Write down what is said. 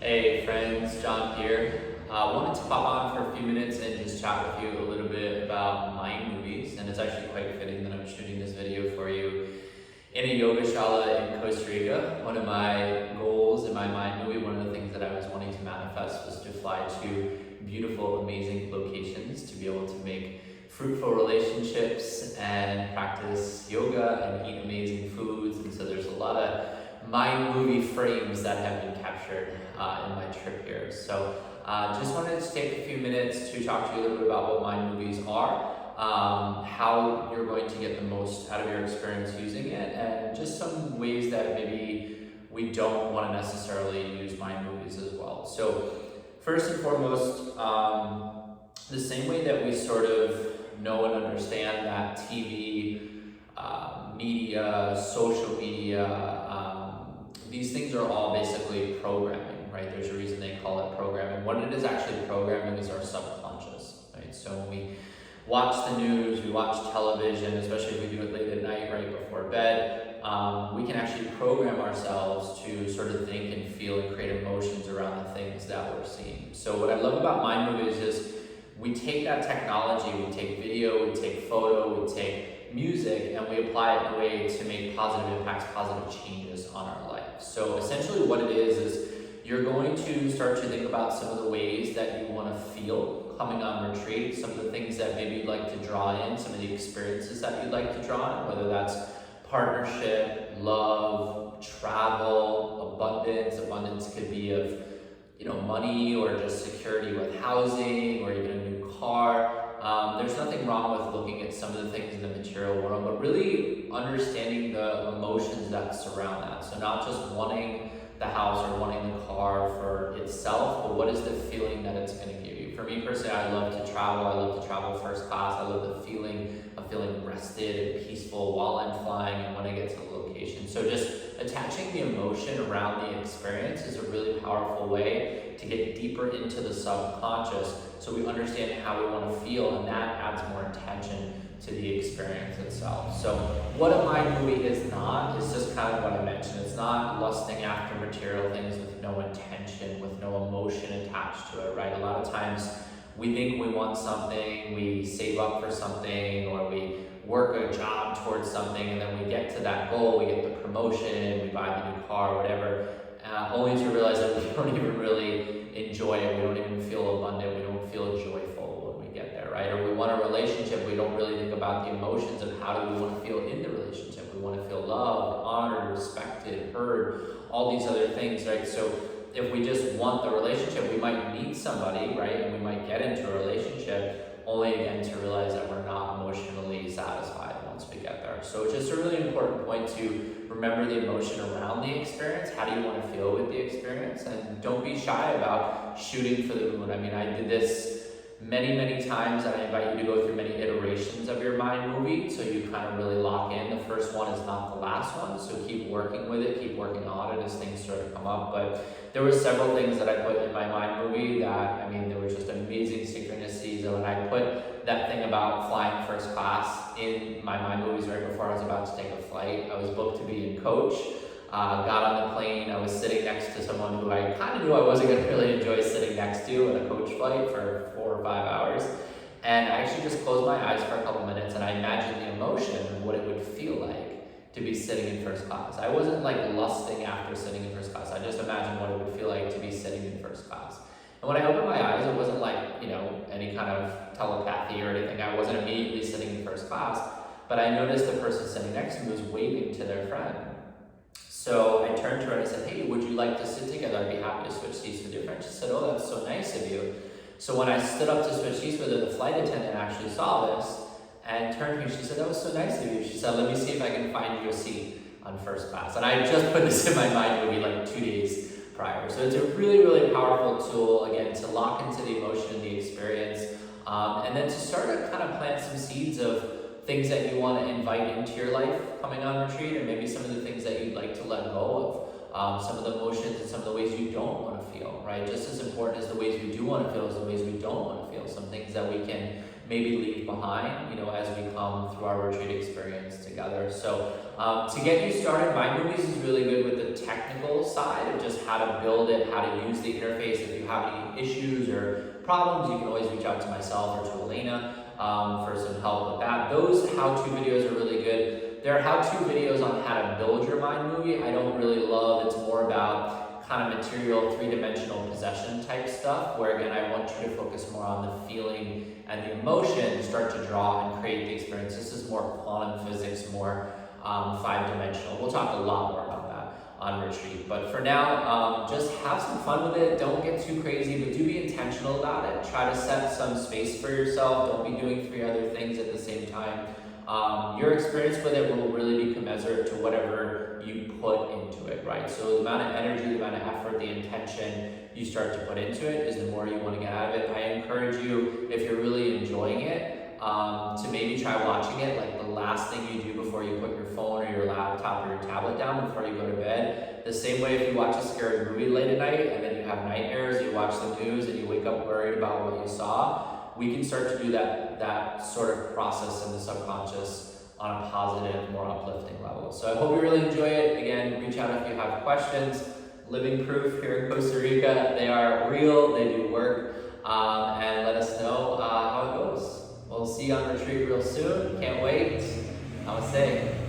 Hey friends, John here. Wanted to pop on for a few minutes and just chat with you a little bit about mind movies, and it's actually quite fitting that I'm shooting this video for you in a yoga shala in Costa Rica. One of my goals in my mind movie, one of the things that I was wanting to manifest was to fly to beautiful, amazing locations to be able to make fruitful relationships and practice yoga and eat amazing foods. And so there's a lot of mind movie frames that have been captured in my trip here. So just wanted to take a few minutes to talk to you a little bit about what mind movies are, how you're going to get the most out of your experience using it, and just some ways that maybe we don't want to necessarily use mind movies as well. So first and foremost, the same way that we sort of know and understand that TV, media, social media, these things are all basically programming, right? There's a reason they call it programming. What it is actually programming is our subconscious, right? So when we watch the news, we watch television, especially if we do it late at night, right before bed, we can actually program ourselves to sort of think and feel and create emotions around the things that we're seeing. So what I love about mind movies is we take that technology, we take video, we take photo, we take music, and we apply it in a way to make positive impacts, positive changes on our life. So essentially what it is you're going to start to think about some of the ways that you want to feel coming on retreat, some of the things that maybe you'd like to draw in, some of the experiences that you'd like to draw in, whether that's partnership, love, travel, abundance. Abundance could be of money or just security with housing or even a new car. There's nothing wrong with looking at some of the things in the material world, but really understanding the emotions that surround that. So not just wanting the house or wanting the car for itself, but what is the feeling that it's going to give you? For me personally, I love to travel. I love to travel first class. I love the feeling of feeling rested and peaceful while I'm flying and when I get to the location. So just attaching the emotion around the experience is a really powerful way to get deeper into the subconscious so we understand how we want to feel, and that adds more intention to the experience itself. So what a mind movie is not, is just kind of what I mentioned. It's not lusting after material things with no intention, with no emotion attached to it, right? A lot of times we think we want something, we save up for something, or we work a job towards something, and then we get to that goal, we get the promotion, we buy the new car, whatever, only to realize that we don't even really enjoy it, we don't even feel abundant, we don't feel joyful when we get there, right? Or we want a relationship, we don't really think about the emotions of how do we want to feel in the relationship. We want to feel loved, honored, respected, heard, all these other things, right? So if we just want the relationship, we might meet somebody, right? And we might get into a relationship only again to realize that we're not emotionally satisfied once we get there. So it's just a really important point to remember the emotion around the experience. How do you want to feel with the experience? And don't be shy about shooting for the moon. I mean, I did this many times, and I invite you to go through many iterations of your mind movie so you kind of really lock in. The first one is not the last one, so keep working with it, keep working on it as things sort of come up. But there were several things that I put in my mind movie that, there were just amazing synchronicities. And when I put that thing about flying first class in my mind movies right before I was about to take a flight, I was booked to be in coach. Got on the plane, I was sitting next to someone who I kind of knew I wasn't going to really enjoy sitting next to in a coach flight for 4 or 5 hours. And I actually just closed my eyes for a couple minutes and I imagined the emotion of what it would feel like to be sitting in first class. I wasn't like lusting after sitting in first class. I just imagined what it would feel like to be sitting in first class. And when I opened my eyes, it wasn't like, any kind of telepathy or anything. I wasn't immediately sitting in first class, but I noticed the person sitting next to me was waving to their friend. So I turned to her and I said, hey, would you like to sit together? I'd be happy to switch seats with your friend. She said, oh, that's so nice of you. So when I stood up to switch seats with her, the flight attendant actually saw this and turned to me. She said, that was so nice of you. She said, let me see if I can find you a seat on first class. And I just put this in my mind maybe like 2 days prior. So it's a really powerful tool, again, to lock into the emotion and the experience, and then to start to kind of plant some seeds of things that you want to invite into your life coming on retreat, and maybe some of the things that you'd like to let go of, some of the emotions and some of the ways you don't want to feel, right? Just as important as the ways we do want to feel is the ways we don't want to feel. Some things that we can maybe leave behind, as we come through our retreat experience together. So to get you started, Mind Movies is really good with the technical side of just how to build it, how to use the interface. If you have any issues or problems, you can always reach out to myself or to Elena for some help with that. Those how-to videos are really good. There are how-to videos on how to build your mind movie. I don't really love, it's more about kind of material, three-dimensional possession type stuff, where again, I want you to focus more on the feeling and the emotion, start to draw and create the experience. This is more quantum physics, more five-dimensional. We'll talk a lot more about that on retreat. But for now, just have some fun with it. Don't get too crazy, but do be intentional about it. Try to set some space for yourself. Don't be doing 3 other things at the same time. Your experience with it will really be commensurate to whatever you put into it, right? So the amount of energy, the amount of effort, the intention you start to put into it is the more you want to get out of it. I encourage you, if you're really enjoying it, to maybe try watching it like the last thing you do before you put your phone or your laptop or your tablet down before you go to bed. The same way if you watch a scary movie late at night and then you have nightmares, you watch the news and you wake up worried about what you saw, we can start to do that sort of process in the subconscious on a positive, more uplifting level. So I hope you really enjoy it. Again, reach out if you have questions. Living proof here in Costa Rica. They are real, they do work, and let us know how it goes. We'll see you on retreat real soon. Can't wait. Namaste.